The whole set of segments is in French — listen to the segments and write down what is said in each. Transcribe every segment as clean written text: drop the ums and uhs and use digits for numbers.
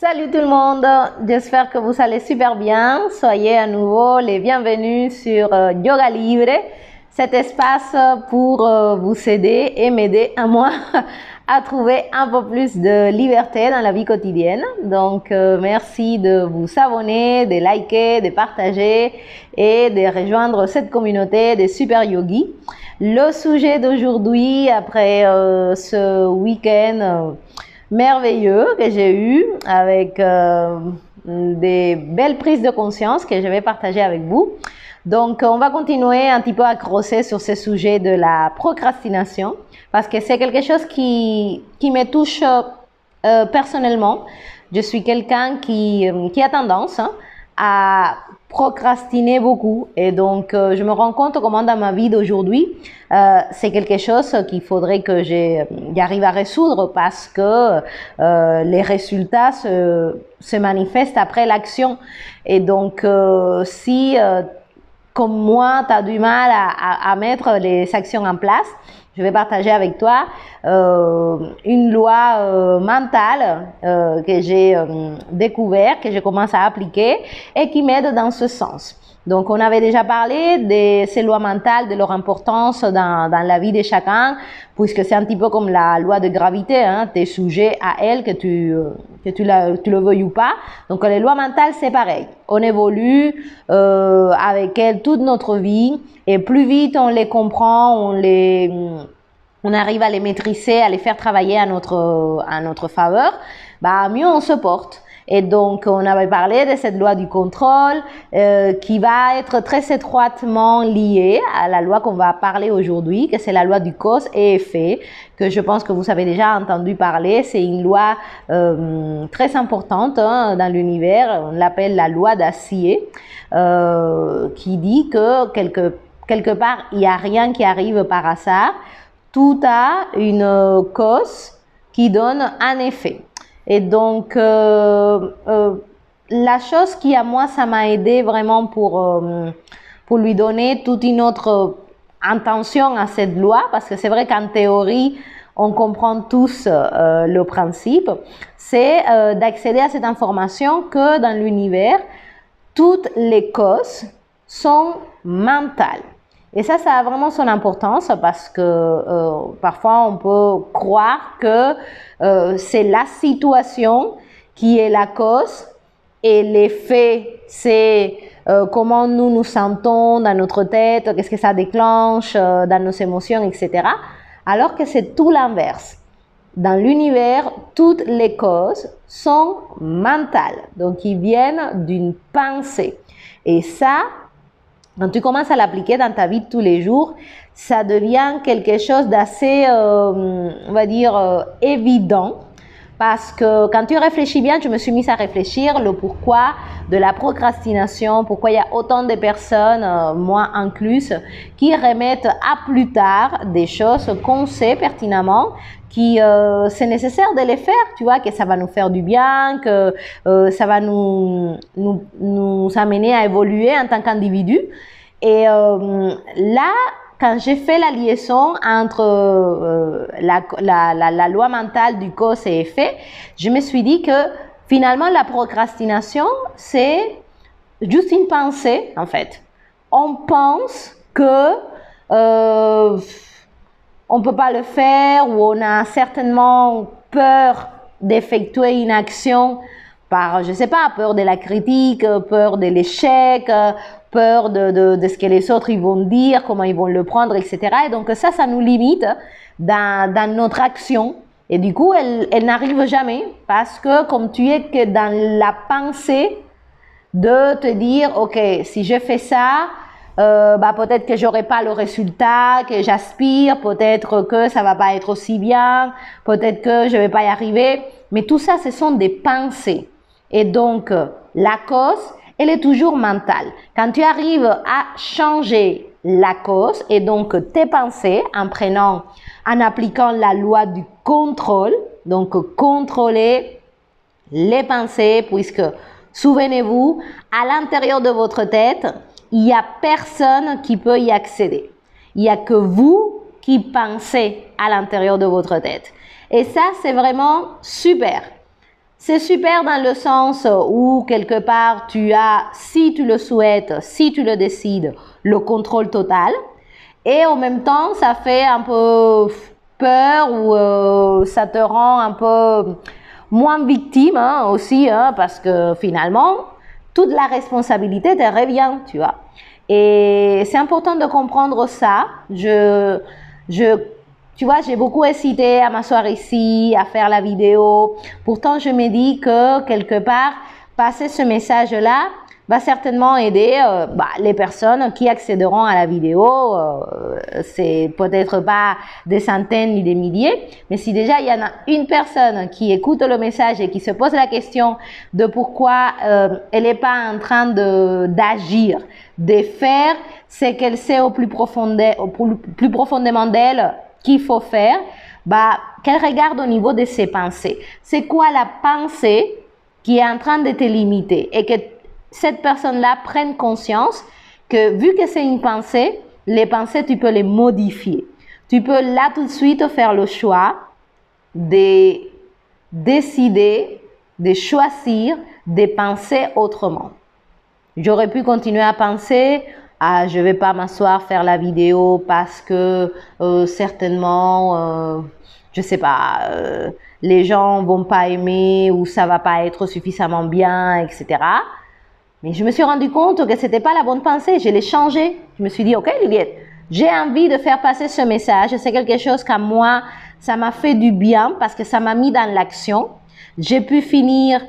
Salut tout le monde, j'espère que vous allez super bien. Soyez à nouveau les bienvenus sur Yoga Libre, cet espace pour vous aider et m'aider à moi à trouver un peu plus de liberté dans la vie quotidienne. Donc merci de vous abonner, de liker, de partager et de rejoindre cette communauté des super yogis. Le sujet d'aujourd'hui, après ce week-end merveilleux que j'ai eu avec des belles prises de conscience que je vais partager avec vous. Donc, on va continuer un petit peu à creuser sur ce sujet de la procrastination parce que c'est quelque chose qui me touche personnellement. Je suis quelqu'un qui a tendance à procrastiner beaucoup et donc je me rends compte comment dans ma vie d'aujourd'hui c'est quelque chose qu'il faudrait que j'arrive à résoudre parce que les résultats se manifestent après l'action et donc si comme moi tu as du mal à mettre les actions en place, je vais partager avec toi une loi mentale que j'ai découvert, que je commence à appliquer et qui m'aide dans ce sens. Donc, on avait déjà parlé de ces lois mentales, de leur importance dans la vie de chacun, puisque c'est un petit peu comme la loi de gravité, hein, tu es sujet à elle, que tu le veuilles ou pas. Donc, les lois mentales, c'est pareil. On évolue avec elles toute notre vie et plus vite on les comprend, on arrive à les maîtriser, à les faire travailler à notre faveur, bah mieux on se porte. Et donc, on avait parlé de cette loi du contrôle qui va être très étroitement liée à la loi qu'on va parler aujourd'hui, que c'est la loi du cause et effet, que je pense que vous avez déjà entendu parler. C'est une loi très importante dans l'univers, on l'appelle la loi d'acier, qui dit que quelque part, il n'y a rien qui arrive par hasard. Tout a une cause qui donne un effet. Et donc, la chose qui à moi, ça m'a aidé vraiment pour lui donner toute une autre intention à cette loi, parce que c'est vrai qu'en théorie, on comprend tous le principe, c'est d'accéder à cette information que dans l'univers, toutes les causes sont mentales. Et ça a vraiment son importance parce que parfois on peut croire que c'est la situation qui est la cause et l'effet c'est comment nous nous sentons dans notre tête, qu'est-ce que ça déclenche dans nos émotions, etc. Alors que c'est tout l'inverse. Dans l'univers, toutes les causes sont mentales, donc ils viennent d'une pensée. Et ça, quand tu commences à l'appliquer dans ta vie de tous les jours, ça devient quelque chose d'assez, on va dire, évident. Parce que quand tu réfléchis bien, je me suis mise à réfléchir le pourquoi de la procrastination, pourquoi il y a autant de personnes, moi incluse, qui remettent à plus tard des choses qu'on sait pertinemment, qui c'est nécessaire de les faire, tu vois, que ça va nous faire du bien, que ça va nous amener à évoluer en tant qu'individu. Et là, quand j'ai fait la liaison entre la loi mentale du cause et effet, je me suis dit que finalement la procrastination, c'est juste une pensée en fait. On pense que on ne peut pas le faire ou on a certainement peur d'effectuer une action par, je ne sais pas, peur de la critique, peur de l'échec, peur de ce que les autres ils vont dire, comment ils vont le prendre, etc. Et donc ça nous limite dans notre action. Et du coup, elle n'arrive jamais parce que comme tu es que dans la pensée de te dire, ok, si je fais ça, peut-être que j'aurai pas le résultat que j'aspire, peut-être que ça va pas être aussi bien, peut-être que je vais pas y arriver. Mais tout ça, ce sont des pensées. Et donc, la cause, elle est toujours mentale. Quand tu arrives à changer la cause et donc tes pensées en appliquant la loi du contrôle, donc contrôler les pensées, puisque souvenez-vous, à l'intérieur de votre tête, il n'y a personne qui peut y accéder. Il n'y a que vous qui pensez à l'intérieur de votre tête. Et ça, c'est vraiment super. C'est super dans le sens où quelque part tu as, si tu le souhaites, si tu le décides, le contrôle total. Et en même temps, ça fait un peu peur ou ça te rend un peu moins victime aussi, parce que finalement, toute la responsabilité te revient, tu vois. Et c'est important de comprendre ça. Tu vois, j'ai beaucoup hésité à m'asseoir ici, à faire la vidéo. Pourtant, je me dis que quelque part, passer ce message-là va certainement aider les personnes qui accéderont à la vidéo. C'est peut-être pas des centaines ni des milliers, mais si déjà il y en a une personne qui écoute le message et qui se pose la question de pourquoi elle n'est pas en train d'agir, de faire ce qu'elle sait au plus profondément d'elle qu'il faut faire, qu'elle regarde au niveau de ses pensées. C'est quoi la pensée qui est en train de te limiter et que cette personne-là prenne conscience que vu que c'est une pensée, les pensées, tu peux les modifier. Tu peux là tout de suite faire le choix de décider, de choisir de penser autrement. J'aurais pu continuer à penser, je vais pas m'asseoir faire la vidéo parce que certainement, je sais pas, les gens vont pas aimer ou ça va pas être suffisamment bien, etc. Mais je me suis rendu compte que c'était pas la bonne pensée. Je l'ai changé. Je me suis dit, ok, Liliette, j'ai envie de faire passer ce message. C'est quelque chose qu'à moi, ça m'a fait du bien parce que ça m'a mis dans l'action. J'ai pu finir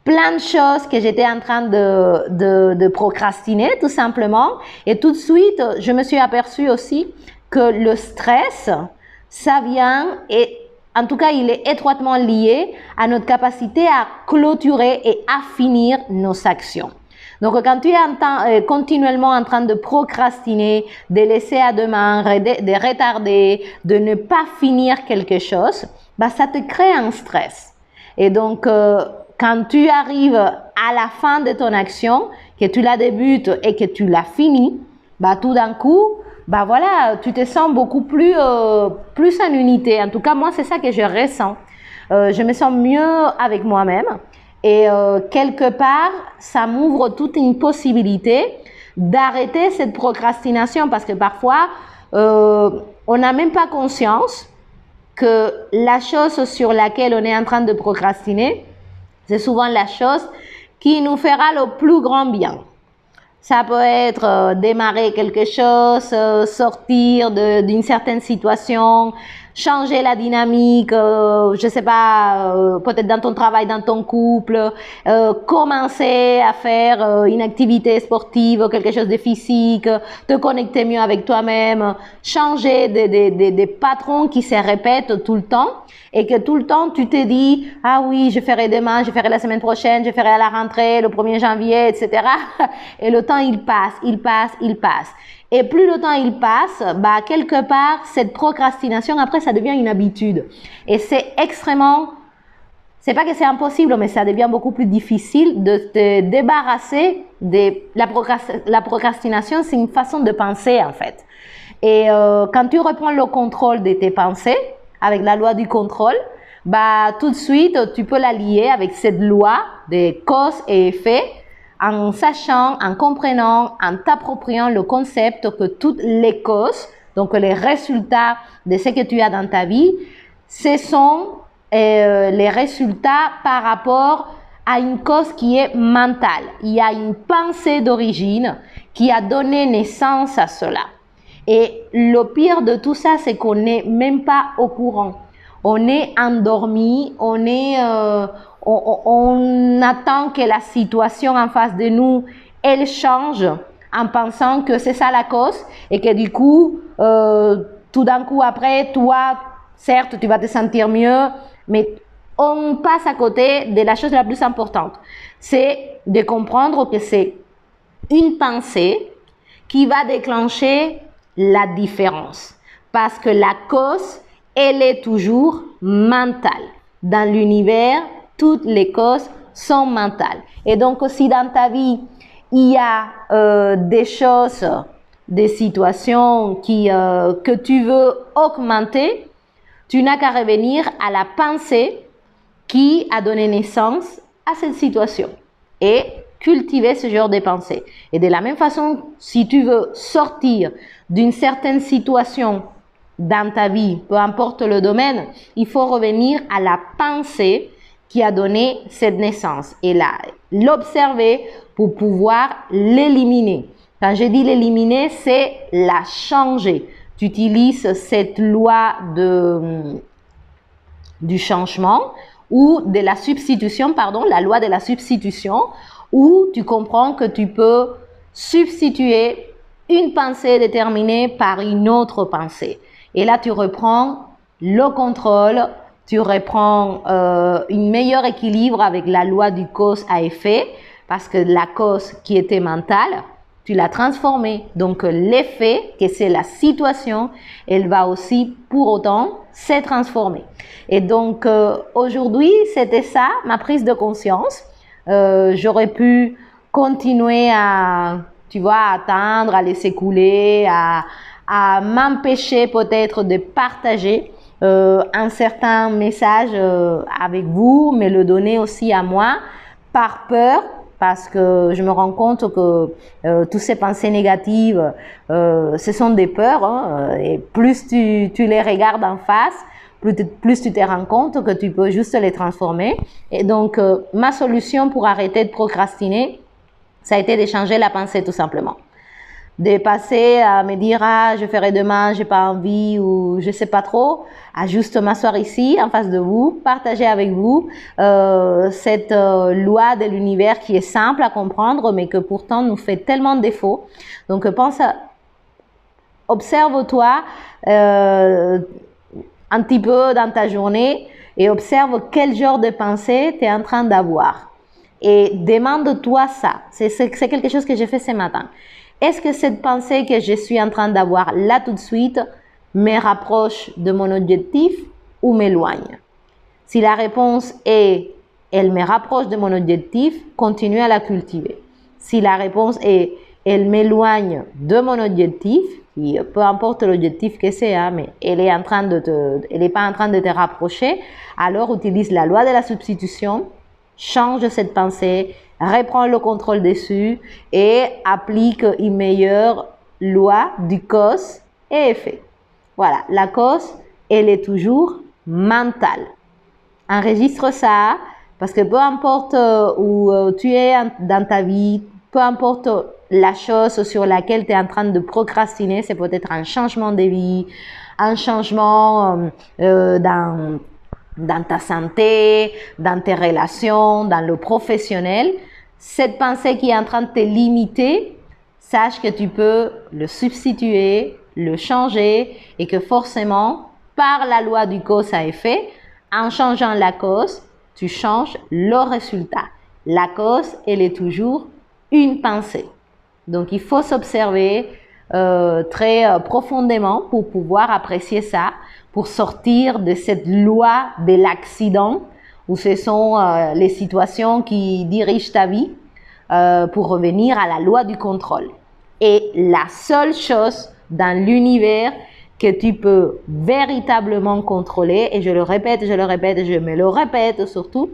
plein de choses que j'étais en train de procrastiner, tout simplement. Et tout de suite, je me suis aperçue aussi que le stress, ça vient et en tout cas, il est étroitement lié à notre capacité à clôturer et à finir nos actions. Donc, quand tu es continuellement en train de procrastiner, de laisser à demain, de retarder, de ne pas finir quelque chose, ça te crée un stress. Et donc, quand tu arrives à la fin de ton action, que tu la débutes et que tu la finis, tout d'un coup, voilà, tu te sens beaucoup plus en unité. En tout cas, moi, c'est ça que je ressens. Je me sens mieux avec moi-même. Et quelque part, ça m'ouvre toute une possibilité d'arrêter cette procrastination parce que parfois, on n'a même pas conscience que la chose sur laquelle on est en train de procrastiner, c'est souvent la chose qui nous fera le plus grand bien. Ça peut être démarrer quelque chose, sortir d'une certaine situation, changer la dynamique, je sais pas, peut-être dans ton travail, dans ton couple, commencer à faire une activité sportive, quelque chose de physique, te connecter mieux avec toi-même, changer des patrons qui se répètent tout le temps et que tout le temps tu te dis « Ah oui, je ferai demain, je ferai la semaine prochaine, je ferai à la rentrée, le 1er janvier, etc. » Et le temps, il passe, il passe, il passe. Et plus le temps il passe, quelque part, cette procrastination, après, ça devient une habitude. Et c'est extrêmement, c'est pas que c'est impossible, mais ça devient beaucoup plus difficile de te débarrasser de la procrastination. C'est une façon de penser, en fait. Et quand tu reprends le contrôle de tes pensées, avec la loi du contrôle, tout de suite, tu peux la lier avec cette loi de cause et effet, en sachant, en comprenant, en t'appropriant le concept que toutes les causes, donc les résultats de ce que tu as dans ta vie, ce sont les résultats par rapport à une cause qui est mentale. Il y a une pensée d'origine qui a donné naissance à cela. Et le pire de tout ça, c'est qu'on n'est même pas au courant. On est endormi, on attend que la situation en face de nous, elle change en pensant que c'est ça la cause et que du coup, tout d'un coup après, toi, certes, tu vas te sentir mieux, mais on passe à côté de la chose la plus importante. C'est de comprendre que c'est une pensée qui va déclencher la différence. Parce que la cause, elle est toujours mentale. Dans l'univers, toutes les causes sont mentales. Et donc, si dans ta vie, il y a des choses, des situations que tu veux augmenter, tu n'as qu'à revenir à la pensée qui a donné naissance à cette situation et cultiver ce genre de pensée. Et de la même façon, si tu veux sortir d'une certaine situation dans ta vie, peu importe le domaine, il faut revenir à la pensée qui a donné cette naissance et l'observer pour pouvoir l'éliminer. Quand je dis l'éliminer, c'est la changer. Tu utilises cette loi du changement ou de la substitution, pardon, la loi de la substitution, où tu comprends que tu peux substituer une pensée déterminée par une autre pensée. Et là, tu reprends le contrôle, tu reprends un meilleur équilibre avec la loi du cause à effet, parce que la cause qui était mentale, tu l'as transformée. Donc, l'effet, que c'est la situation, elle va aussi pour autant se transformer. Et donc, aujourd'hui, c'était ça, ma prise de conscience. J'aurais pu continuer à, tu vois, à attendre, à laisser couler, à m'empêcher peut-être de partager un certain message avec vous, mais le donner aussi à moi par peur, parce que je me rends compte que toutes ces pensées négatives, ce sont des peurs, hein, et plus tu les regardes en face, plus tu te rends compte que tu peux juste les transformer. Et donc, ma solution pour arrêter de procrastiner, ça a été de changer la pensée tout simplement. De passer à me dire, ah, je ferai demain, j'ai pas envie ou je sais pas trop, à juste m'asseoir ici en face de vous, partager avec vous cette loi de l'univers qui est simple à comprendre mais que pourtant nous fait tellement de défauts. Donc observe-toi un petit peu dans ta journée et observe quel genre de pensée tu es en train d'avoir. Et demande-toi ça. C'est quelque chose que j'ai fait ce matin. Est-ce que cette pensée que je suis en train d'avoir là tout de suite me rapproche de mon objectif ou m'éloigne? Si la réponse est elle me rapproche de mon objectif, continue à la cultiver. Si la réponse est elle m'éloigne de mon objectif, peu importe l'objectif que c'est, hein, mais elle n'est pas en train de te rapprocher, alors utilise la loi de la substitution, change cette pensée, reprends le contrôle dessus et applique une meilleure loi du cause et effet. Voilà, la cause, elle est toujours mentale. Enregistre ça parce que peu importe où tu es dans ta vie, peu importe la chose sur laquelle tu es en train de procrastiner, c'est peut-être un changement de vie, un changement dans ta santé, dans tes relations, dans le professionnel. Cette pensée qui est en train de te limiter, sache que tu peux le substituer, le changer et que forcément, par la loi du cause à effet, en changeant la cause, tu changes le résultat. La cause, elle est toujours une pensée. Donc, il faut s'observer très profondément pour pouvoir apprécier ça, pour sortir de cette loi de l'accident où ce sont les situations qui dirigent ta vie pour revenir à la loi du contrôle. Et la seule chose dans l'univers que tu peux véritablement contrôler, et je le répète, je me le répète surtout,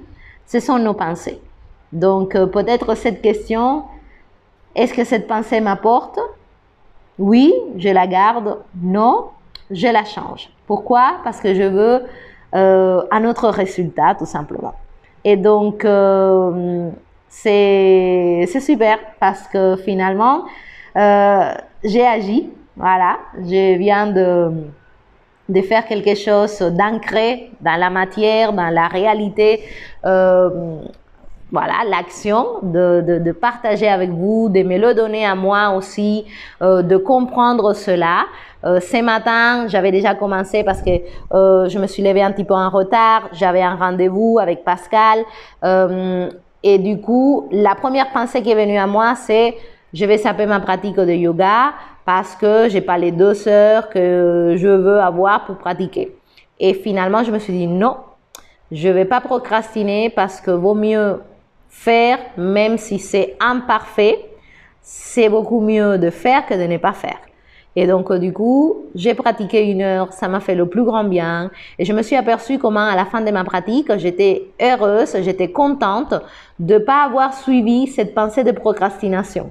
ce sont nos pensées. Donc peut-être cette question, est-ce que cette pensée m'apporte? Oui, je la garde. Non, je la change. Pourquoi? Parce que je veux un autre résultat, tout simplement. Et donc, c'est super parce que finalement, j'ai agi. Voilà, je viens de faire quelque chose d'ancré dans la matière, dans la réalité. Voilà, l'action de partager avec vous, de me le donner à moi aussi, de comprendre cela. Ce matin, j'avais déjà commencé parce que je me suis levée un petit peu en retard. J'avais un rendez-vous avec Pascal. Et du coup, la première pensée qui est venue à moi, c'est je vais saper ma pratique de yoga parce que j'ai pas les 2 heures que je veux avoir pour pratiquer. Et finalement, je me suis dit non, je vais pas procrastiner parce que vaut mieux faire, même si c'est imparfait, c'est beaucoup mieux de faire que de ne pas faire. Et donc, du coup, j'ai pratiqué 1 heure, ça m'a fait le plus grand bien. Et je me suis aperçue comment, à la fin de ma pratique, j'étais heureuse, j'étais contente de ne pas avoir suivi cette pensée de procrastination,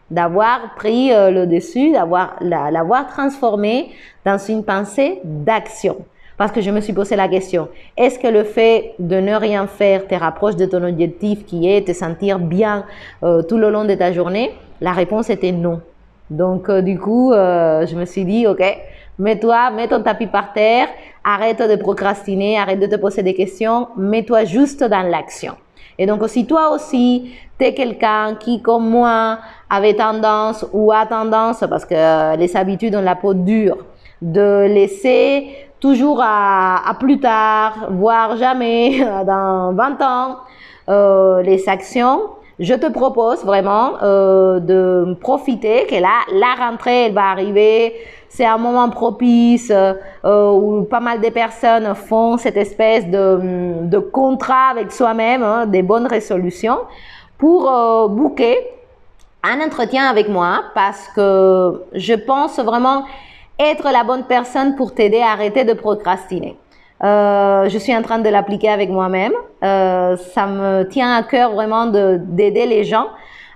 d'avoir pris le dessus, l'avoir transformée dans une pensée d'action. Parce que je me suis posé la question, est-ce que le fait de ne rien faire te rapproche de ton objectif qui est te sentir bien tout le long de ta journée? La réponse était non. Donc, du coup, je me suis dit, ok, mets ton tapis par terre, arrête de procrastiner, arrête de te poser des questions, mets-toi juste dans l'action. Et donc, si toi aussi, tu es quelqu'un qui, comme moi, avait tendance ou a tendance, parce que les habitudes ont la peau dure, de laisser toujours à plus tard, voire jamais, dans 20 ans, les actions, je te propose vraiment de profiter, que là, la rentrée, elle va arriver. C'est un moment propice où pas mal de personnes font cette espèce de contrat avec soi-même, hein, des bonnes résolutions, pour booker un entretien avec moi, parce que je pense vraiment être la bonne personne pour t'aider à arrêter de procrastiner. Je suis en train de l'appliquer avec moi-même. Ça me tient à cœur vraiment d'aider les gens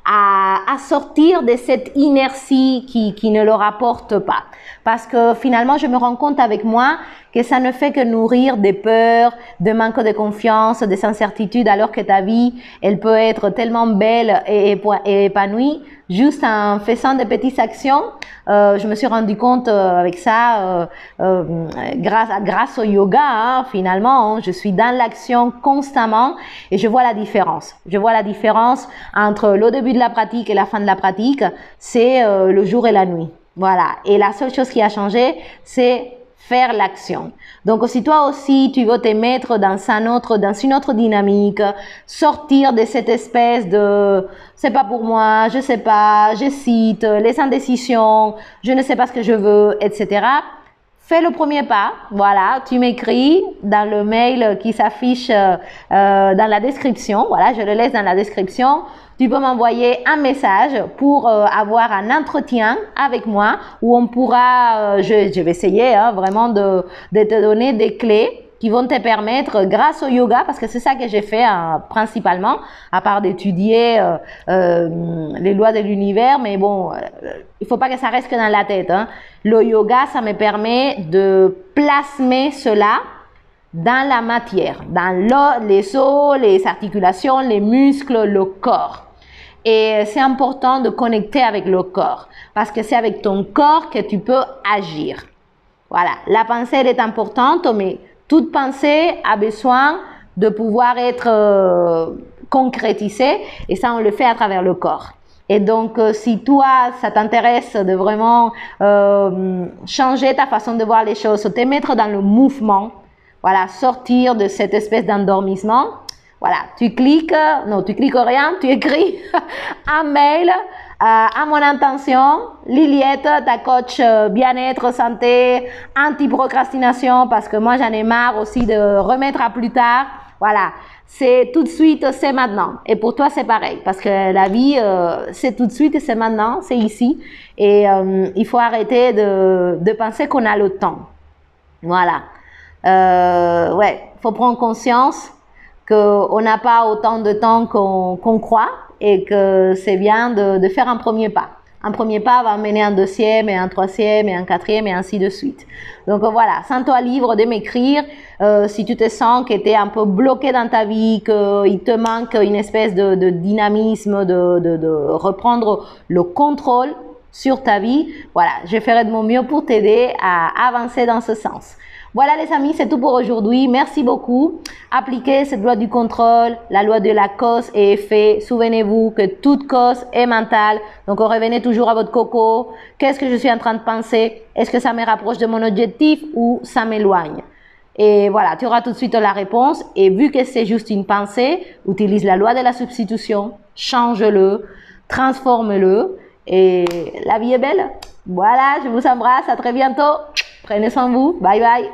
à sortir de cette inertie qui ne leur apporte pas. Parce que finalement, je me rends compte avec moi que ça ne fait que nourrir des peurs, de manque de confiance, des incertitudes, alors que ta vie, elle peut être tellement belle et épanouie juste en faisant des petites actions. Je me suis rendu compte avec ça grâce au yoga, hein, finalement, hein, je suis dans l'action constamment et je vois la différence. Je vois la différence entre le début de la pratique et la fin de la pratique, c'est le jour et la nuit. Voilà. Et la seule chose qui a changé, c'est faire l'action. Donc, si toi aussi, tu veux te mettre dans une autre dynamique, sortir de cette espèce de c'est pas pour moi, je sais pas, j'hésite, les indécisions, je ne sais pas ce que je veux, etc. Fais le premier pas. Voilà, tu m'écris dans le mail qui s'affiche dans la description. Voilà, je le laisse dans la description. Tu peux m'envoyer un message pour avoir un entretien avec moi où on pourra, je vais essayer vraiment de te donner des clés qui vont te permettre, grâce au yoga, parce que c'est ça que j'ai fait principalement, à part d'étudier les lois de l'univers, mais bon, il faut pas que ça reste que dans la tête. Hein. Le yoga, ça me permet de plasmer cela dans la matière, dans les os, les articulations, les muscles, le corps. Et c'est important de connecter avec le corps, parce que c'est avec ton corps que tu peux agir. Voilà, la pensée elle est importante, mais toute pensée a besoin de pouvoir être concrétisée, et ça on le fait à travers le corps. Et donc, si toi, ça t'intéresse de vraiment changer ta façon de voir les choses, te mettre dans le mouvement, voilà, sortir de cette espèce d'endormissement, voilà, tu cliques rien, tu écris un mail à mon intention, Liliette, ta coach bien-être, santé, anti-procrastination, parce que moi j'en ai marre aussi de remettre à plus tard. Voilà, c'est tout de suite, c'est maintenant. Et pour toi c'est pareil, parce que la vie c'est tout de suite et c'est maintenant, c'est ici. Et il faut arrêter de penser qu'on a le temps. Voilà, ouais, faut prendre conscience qu'on n'a pas autant de temps qu'on croit et que c'est bien de faire un premier pas. Un premier pas va mener un deuxième et un troisième et un quatrième et ainsi de suite. Donc voilà, sens-toi libre de m'écrire si tu te sens que tu es un peu bloqué dans ta vie, qu'il te manque une espèce de dynamisme, de reprendre le contrôle sur ta vie. Voilà, je ferai de mon mieux pour t'aider à avancer dans ce sens. Voilà les amis, c'est tout pour aujourd'hui. Merci beaucoup. Appliquez cette loi du contrôle, la loi de la cause et effet. Souvenez-vous que toute cause est mentale. Donc revenez toujours à votre coco. Qu'est-ce que je suis en train de penser? Est-ce que ça me rapproche de mon objectif ou ça m'éloigne? Et voilà, tu auras tout de suite la réponse. Et vu que c'est juste une pensée, utilise la loi de la substitution. Change-le, transforme-le. Et la vie est belle. Voilà, je vous embrasse. À très bientôt. Prenez soin de vous. Bye bye.